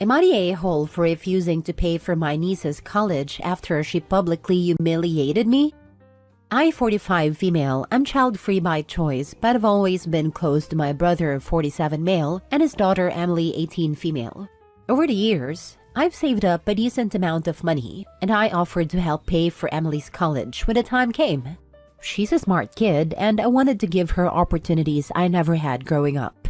Am I the a-hole for refusing to pay for my niece's college after she publicly humiliated me? I, 45 female, am child-free by choice, but have always been close to my brother, 47 male, and his daughter, Emily, 18 female. Over the years, I've saved up a decent amount of money, and I offered to help pay for Emily's college when the time came. She's a smart kid, and I wanted to give her opportunities I never had growing up.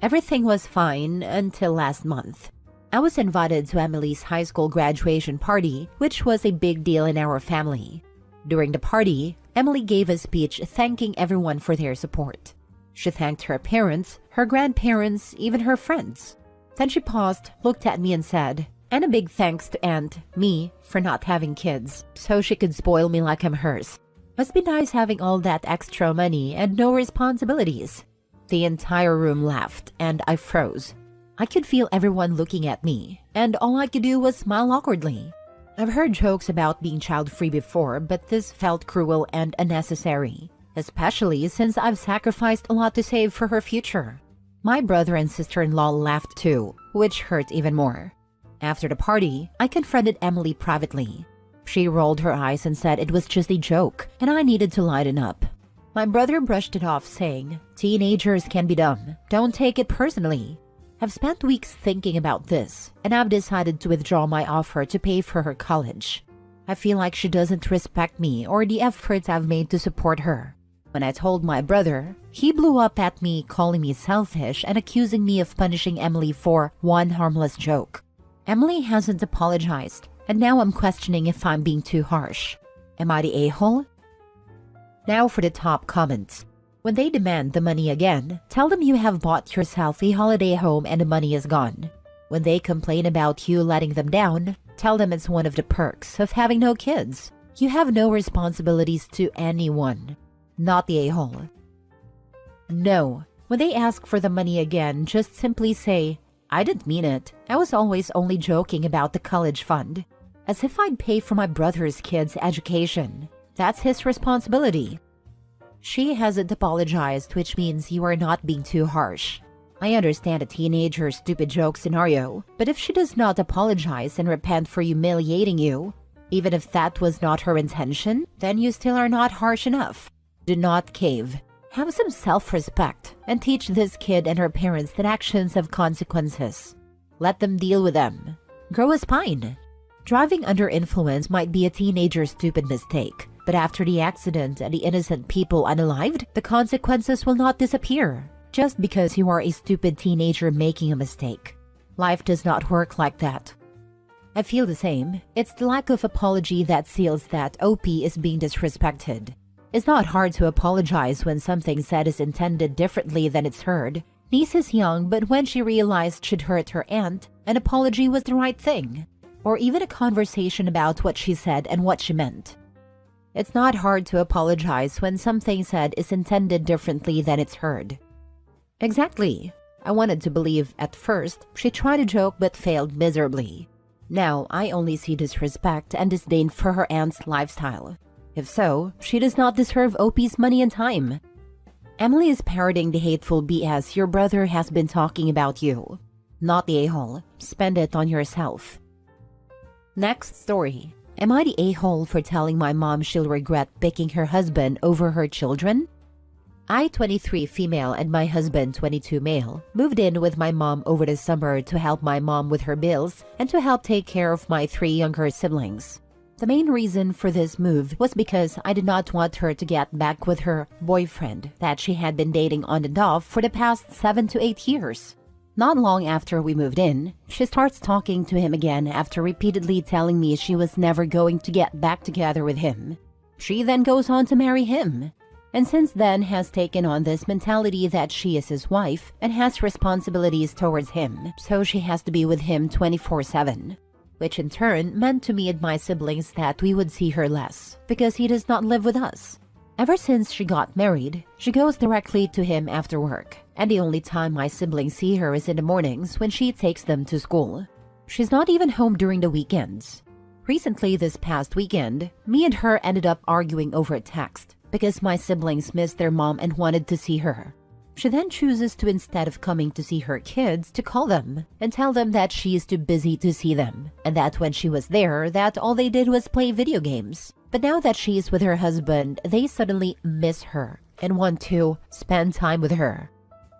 Everything was fine until last month. I was invited to Emily's high school graduation party, which was a big deal in our family. During the party, Emily gave a speech thanking everyone for their support. She thanked her parents, her grandparents, even her friends. Then she paused, looked at me and said, "And a big thanks to Aunt, me, for not having kids, so she could spoil me like I'm hers. Must be nice having all that extra money and no responsibilities." The entire room laughed, and I froze. I could feel everyone looking at me, and all I could do was smile awkwardly. I've heard jokes about being child-free before, but this felt cruel and unnecessary, especially since I've sacrificed a lot to save for her future. My brother and sister-in-law laughed too, which hurt even more. After the party, I confronted Emily privately. She rolled her eyes and said it was just a joke, and I needed to lighten up. My brother brushed it off, saying, "Teenagers can be dumb. Don't take it personally." I've spent weeks thinking about this, and I've decided to withdraw my offer to pay for her college. I feel like she doesn't respect me or the efforts I've made to support her. When I told my brother, he blew up at me, calling me selfish and accusing me of punishing Emily for one harmless joke. Emily hasn't apologized, and now I'm questioning if I'm being too harsh. Am I the a-hole? Now for the top comments. When they demand the money again, tell them you have bought yourself a holiday home and the money is gone. When they complain about you letting them down, tell them it's one of the perks of having no kids. You have no responsibilities to anyone. Not the a-hole. No. When they ask for the money again, just simply say, "I didn't mean it. I was always only joking about the college fund." As if I'd pay for my brother's kids' education. That's his responsibility. She hasn't apologized, which means you are not being too harsh. I understand a teenager's stupid joke scenario, but if she does not apologize and repent for humiliating you, even if that was not her intention, then you still are not harsh enough. Do not cave. Have some self-respect and teach this kid and her parents that actions have consequences. Let them deal with them. Grow a spine. Driving under influence might be a teenager's stupid mistake, but after the accident and the innocent people unalived, the consequences will not disappear, just because you are a stupid teenager making a mistake. Life does not work like that. I feel the same. It's the lack of apology that seals that OP is being disrespected. It's not hard to apologize when something said is intended differently than it's heard. Niece is young, but when she realized she'd hurt her aunt, an apology was the right thing. Or even a conversation about what she said and what she meant. It's not hard to apologize when something said is intended differently than it's heard. Exactly. I wanted to believe at first she tried a joke but failed miserably. Now I only see disrespect and disdain for her aunt's lifestyle. If so, she does not deserve OP's money and time. Emily is parroting the hateful BS your brother has been talking about you. Not the a-hole. Spend it on yourself. Next story. Am I the a-hole for telling my mom she'll regret picking her husband over her children? I, 23 female, and my husband, 22 male, moved in with my mom over the summer to help my mom with her bills and to help take care of my 3 younger siblings. The main reason for this move was because I did not want her to get back with her boyfriend that she had been dating on and off for the past 7 to 8 years. Not long after we moved in, she starts talking to him again after repeatedly telling me she was never going to get back together with him. She then goes on to marry him, and since then has taken on this mentality that she is his wife and has responsibilities towards him, so she has to be with him 24/7. Which in turn meant to me and my siblings that we would see her less, because he does not live with us. Ever since she got married, she goes directly to him after work, and the only time my siblings see her is in the mornings when she takes them to school. She's not even home during the weekends. Recently this past weekend, me and her ended up arguing over text, because my siblings missed their mom and wanted to see her. She then chooses to, instead of coming to see her kids, to call them and tell them that she is too busy to see them, and that when she was there, that all they did was play video games. But now that she is with her husband, they suddenly miss her and want to spend time with her.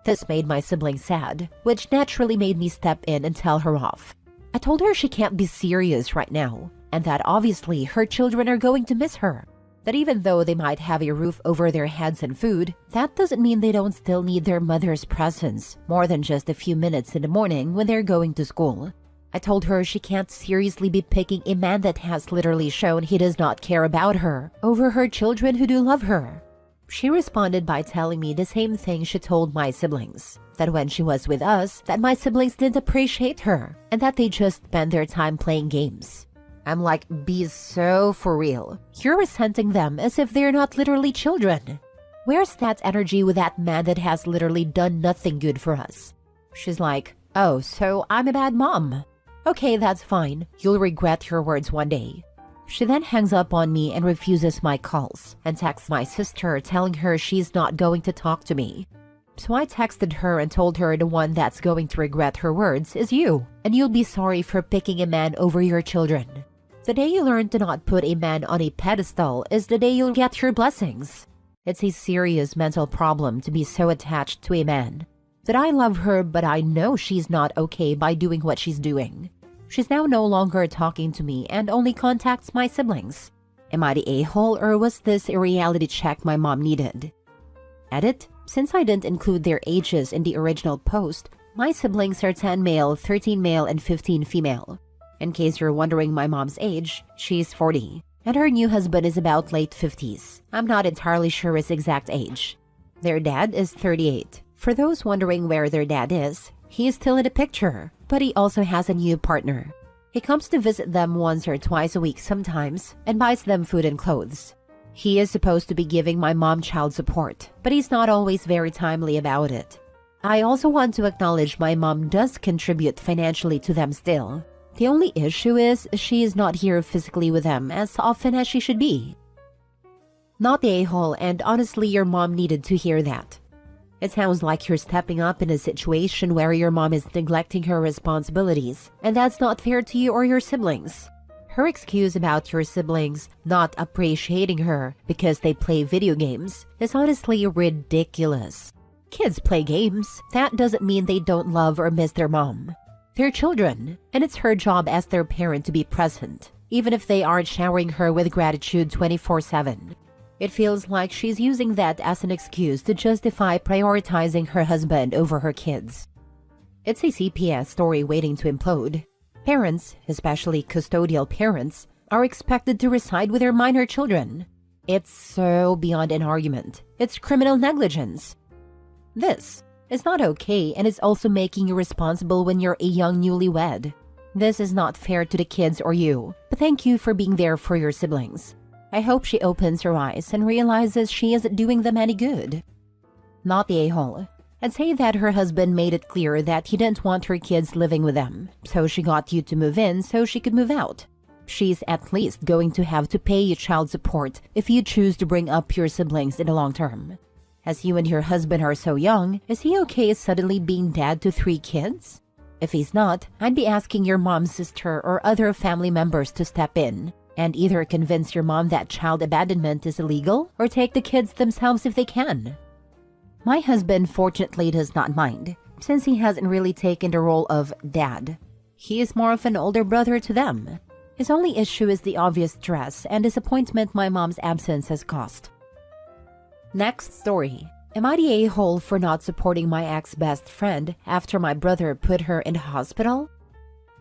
This made my sibling sad, which naturally made me step in and tell her off. I told her she can't be serious right now, and that obviously her children are going to miss her. That even though they might have a roof over their heads and food, that doesn't mean they don't still need their mother's presence more than just a few minutes in the morning when they're going to school. I told her she can't seriously be picking a man that has literally shown he does not care about her over her children who do love her. She responded by telling me the same thing she told my siblings, that when she was with us, that my siblings didn't appreciate her and that they just spend their time playing games. I'm like, be so for real. You're resenting them as if they're not literally children. Where's that energy with that man that has literally done nothing good for us? She's like, oh, so I'm a bad mom. Okay, that's fine. You'll regret your words one day. She then hangs up on me and refuses my calls and texts my sister telling her she's not going to talk to me. So I texted her and told her the one that's going to regret her words is you, and you'll be sorry for picking a man over your children. The day you learn to not put a man on a pedestal is the day you'll get your blessings. It's a serious mental problem to be so attached to a man. That I love her, but I know she's not okay by doing what she's doing. She's now no longer talking to me and only contacts my siblings. Am I the a-hole, or was this a reality check my mom needed? Edit: since I didn't include their ages in the original post, my siblings are 10 male, 13 male, and 15 female. In case you're wondering my mom's age, she's 40, and her new husband is about late 50s. I'm not entirely sure his exact age. Their dad is 38. For those wondering where their dad is, he is still in the picture, but he also has a new partner. He comes to visit them once or twice a week sometimes and buys them food and clothes. He is supposed to be giving my mom child support, but he's not always very timely about it. I also want to acknowledge my mom does contribute financially to them still. The only issue is she is not here physically with them as often as she should be. Not the a-hole, and honestly your mom needed to hear that. It sounds like you're stepping up in a situation where your mom is neglecting her responsibilities, and that's not fair to you or your siblings. Her excuse about your siblings not appreciating her because they play video games is honestly ridiculous. Kids play games. That doesn't mean they don't love or miss their mom. They're children, and it's her job as their parent to be present, even if they aren't showering her with gratitude 24/7. It feels like she's using that as an excuse to justify prioritizing her husband over her kids. It's a CPS story waiting to implode. Parents, especially custodial parents, are expected to reside with their minor children. It's so beyond an argument. It's criminal negligence. This is not okay, and is also making you responsible when you're a young newlywed. This is not fair to the kids or you, but thank you for being there for your siblings. I hope she opens her eyes and realizes she isn't doing them any good. Not the a-hole. I'd say that her husband made it clear that he didn't want her kids living with them, so she got you to move in so she could move out. She's at least going to have to pay you child support if you choose to bring up your siblings in the long term. As you and your husband are so young, is he okay suddenly being dad to 3 kids? If he's not, I'd be asking your mom's sister or other family members to step in and either convince your mom that child abandonment is illegal or take the kids themselves if they can. My husband fortunately does not mind, since he hasn't really taken the role of dad. He is more of an older brother to them. His only issue is the obvious stress and disappointment my mom's absence has caused. Next story. Am I the a-hole for not supporting my ex-best friend after my brother put her in the hospital?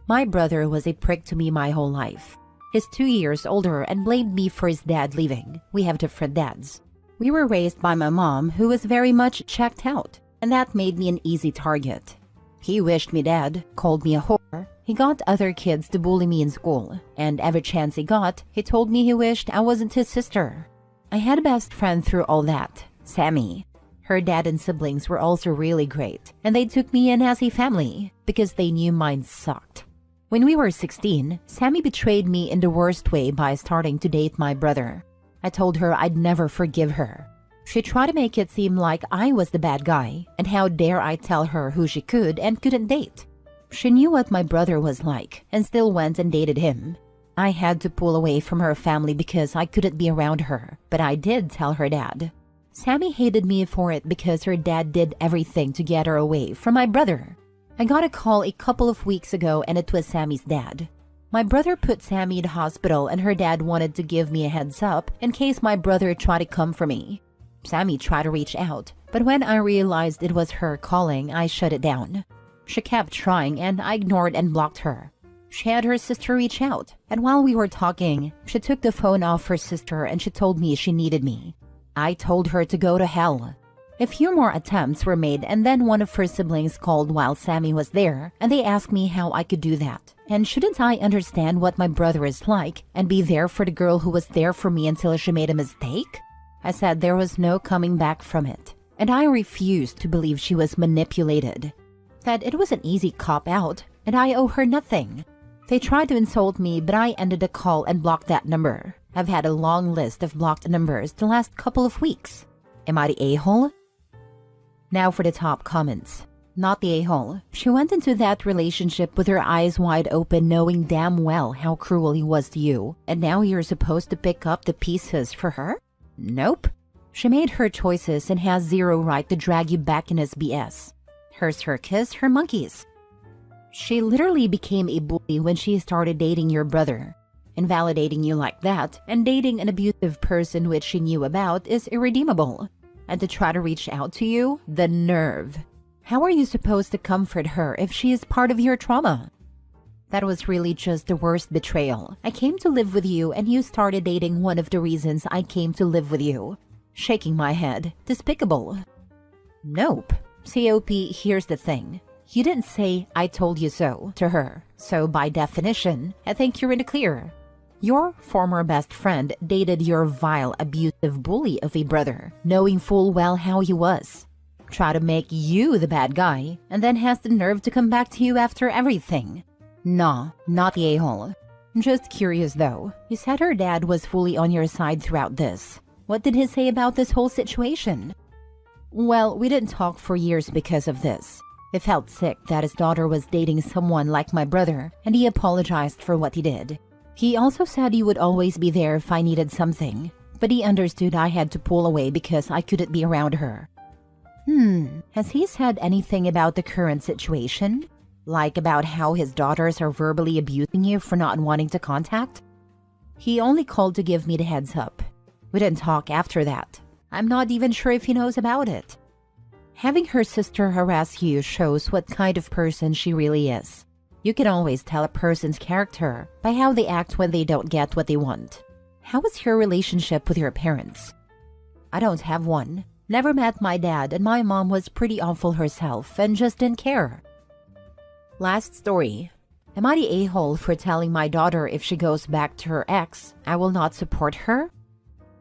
My brother was a prick to me my whole life. He's 2 years older and blamed me for his dad leaving. We have different dads. We were raised by my mom, who was very much checked out, and that made me an easy target. He wished me dead, called me a whore. He got other kids to bully me in school, and every chance he got, he told me he wished I wasn't his sister. I had a best friend through all that, Sammy. Her dad and siblings were also really great, and they took me in as a family because they knew mine sucked. When we were 16, Sammy betrayed me in the worst way by starting to date my brother. I told her I'd never forgive her. She tried to make it seem like I was the bad guy, and how dare I tell her who she could and couldn't date. She knew what my brother was like and still went and dated him. I had to pull away from her family because I couldn't be around her, but I did tell her dad. Sammy hated me for it because her dad did everything to get her away from my brother. I got a call a couple of weeks ago and it was Sammy's dad. My brother put Sammy in the hospital and her dad wanted to give me a heads up in case my brother tried to come for me. Sammy tried to reach out, but when I realized it was her calling, I shut it down. She kept trying and I ignored and blocked her. She had her sister reach out, and while we were talking, she took the phone off her sister and she told me she needed me. I told her to go to hell. A few more attempts were made and then one of her siblings called while Sammy was there and they asked me how I could do that. And shouldn't I understand what my brother is like and be there for the girl who was there for me until she made a mistake? I said there was no coming back from it, and I refused to believe she was manipulated. That it was an easy cop-out, and I owe her nothing. They tried to insult me, but I ended the call and blocked that number. I've had a long list of blocked numbers the last couple of weeks. Am I the a-hole? Now for the top comments. Not the a-hole. She went into that relationship with her eyes wide open, knowing damn well how cruel he was to you, and now you're supposed to pick up the pieces for her? Nope. She made her choices and has zero right to drag you back in his BS. Her circus, her monkeys. She literally became a bully when she started dating your brother. Invalidating you like that and dating an abusive person which she knew about is irredeemable. And to try to reach out to you? The nerve. How are you supposed to comfort her if she is part of your trauma? That was really just the worst betrayal. I came to live with you and you started dating one of the reasons I came to live with you. Shaking my head. Despicable. Nope. COP, here's the thing. You didn't say, I told you so, to her. So by definition, I think you're in the clear. Your former best friend dated your vile, abusive bully of a brother, knowing full well how he was. Try to make you the bad guy, and then has the nerve to come back to you after everything. Nah, not the a-hole. Just curious though, you said her dad was fully on your side throughout this. What did he say about this whole situation? Well, we didn't talk for years because of this. He felt sick that his daughter was dating someone like my brother, and he apologized for what he did. He also said he would always be there if I needed something, but he understood I had to pull away because I couldn't be around her. Has he said anything about the current situation? Like about how his daughters are verbally abusing you for not wanting to contact? He only called to give me the heads up. We didn't talk after that. I'm not even sure if he knows about it. Having her sister harass you shows what kind of person she really is. You can always tell a person's character by how they act when they don't get what they want. How is your relationship with your parents? I don't have one. Never met my dad, and my mom was pretty awful herself and just didn't care. Last story. Am I the a-hole for telling my daughter if she goes back to her ex, I will not support her?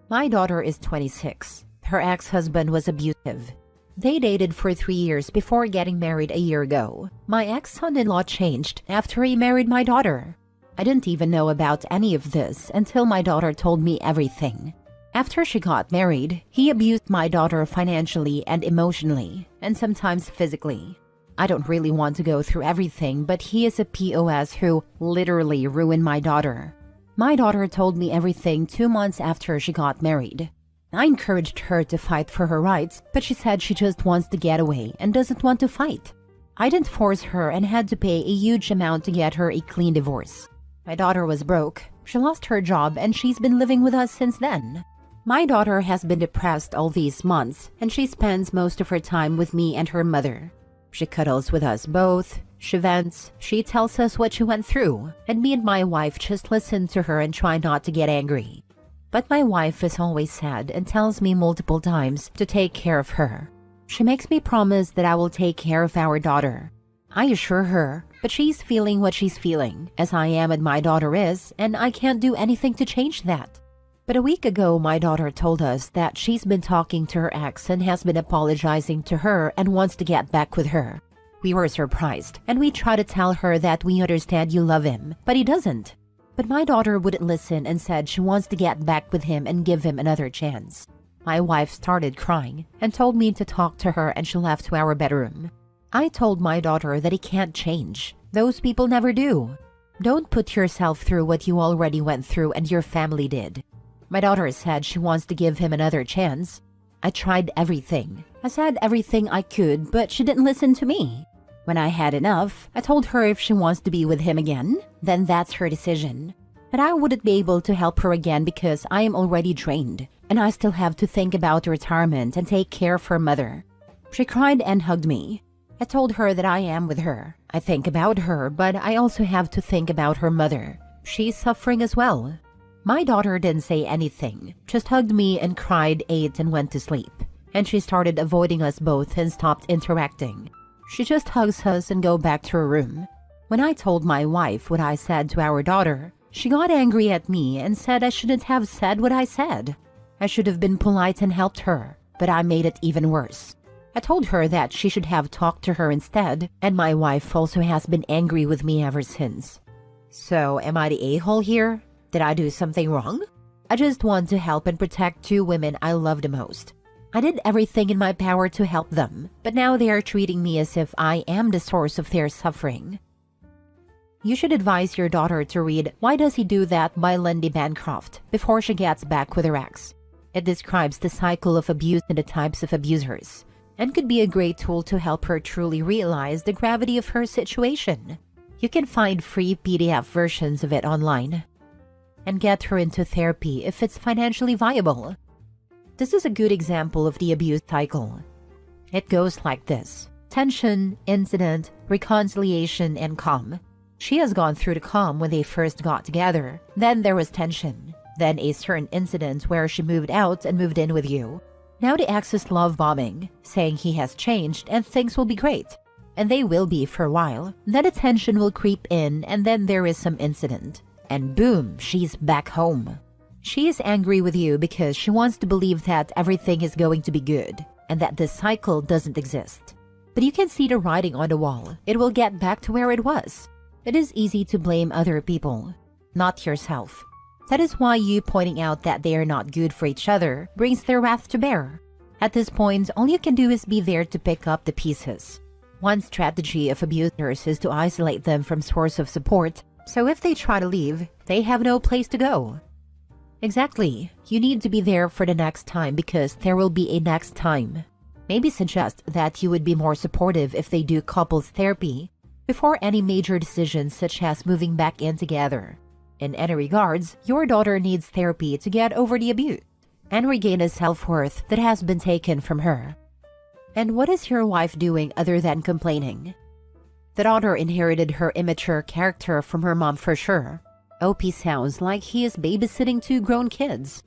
My daughter is 26. Her ex-husband was abusive. They dated for 3 years before getting married a year ago. My ex-son-in-law changed after he married my daughter. I didn't even know about any of this until my daughter told me everything. After she got married, he abused my daughter financially and emotionally, and sometimes physically. I don't really want to go through everything, but he is a POS who literally ruined my daughter. My daughter told me everything 2 months after she got married. I encouraged her to fight for her rights, but she said she just wants to get away and doesn't want to fight. I didn't force her and had to pay a huge amount to get her a clean divorce. My daughter was broke. She lost her job and she's been living with us since then. My daughter has been depressed all these months and she spends most of her time with me and her mother. She cuddles with us both, she vents, she tells us what she went through, and me and my wife just listen to her and try not to get angry. But my wife is always sad and tells me multiple times to take care of her. She makes me promise that I will take care of our daughter. I assure her, but she's feeling what she's feeling, as I am and my daughter is, and I can't do anything to change that. But a week ago, my daughter told us that she's been talking to her ex and has been apologizing to her and wants to get back with her. We were surprised, and we try to tell her that we understand you love him, but he doesn't. But my daughter wouldn't listen and said she wants to get back with him and give him another chance. My wife started crying and told me to talk to her, and she left to our bedroom. I told my daughter that he can't change. Those people never do. Don't put yourself through what you already went through and your family did. My daughter said she wants to give him another chance. I tried everything. I said everything I could, but she didn't listen to me. When I had enough, I told her if she wants to be with him again, then that's her decision. But I wouldn't be able to help her again because I am already drained, and I still have to think about retirement and take care of her mother. She cried and hugged me. I told her that I am with her. I think about her, but I also have to think about her mother. She's suffering as well. My daughter didn't say anything, just hugged me and cried, ate, and went to sleep. And she started avoiding us both and stopped interacting. She just hugs us and go back to her room. When I told my wife what I said to our daughter, she got angry at me and said I shouldn't have said what I said. I should have been polite and helped her, but I made it even worse. I told her that she should have talked to her instead, and my wife also has been angry with me ever since. So, am I the a-hole here? Did I do something wrong? I just want to help and protect two women I love the most. I did everything in my power to help them, but now they are treating me as if I am the source of their suffering. You should advise your daughter to read Why Does He Do That by Lindy Bancroft before she gets back with her ex. It describes the cycle of abuse and the types of abusers, and could be a great tool to help her truly realize the gravity of her situation. You can find free PDF versions of it online and get her into therapy if it's financially viable. This is a good example of the abuse cycle. It goes like this: tension, incident, reconciliation, and calm. She has gone through the calm when they first got together. Then there was tension. Then a certain incident where she moved out and moved in with you. Now the ex is love bombing, saying he has changed and things will be great. And they will be for a while. Then the tension will creep in, and then there is some incident. And boom, she's back home. She is angry with you because she wants to believe that everything is going to be good and that this cycle doesn't exist. But you can see the writing on the wall. It will get back to where it was. It is easy to blame other people, not yourself. That is why you pointing out that they are not good for each other brings their wrath to bear. At this point, all you can do is be there to pick up the pieces. One strategy of abusers is to isolate them from source of support, so if they try to leave, they have no place to go. Exactly. You need to be there for the next time because there will be a next time. Maybe suggest that you would be more supportive if they do couples therapy before any major decisions such as moving back in together. In any regards, your daughter needs therapy to get over the abuse and regain a self-worth that has been taken from her. And what is your wife doing other than complaining? The daughter inherited her immature character from her mom for sure. OP sounds like he is babysitting two grown kids.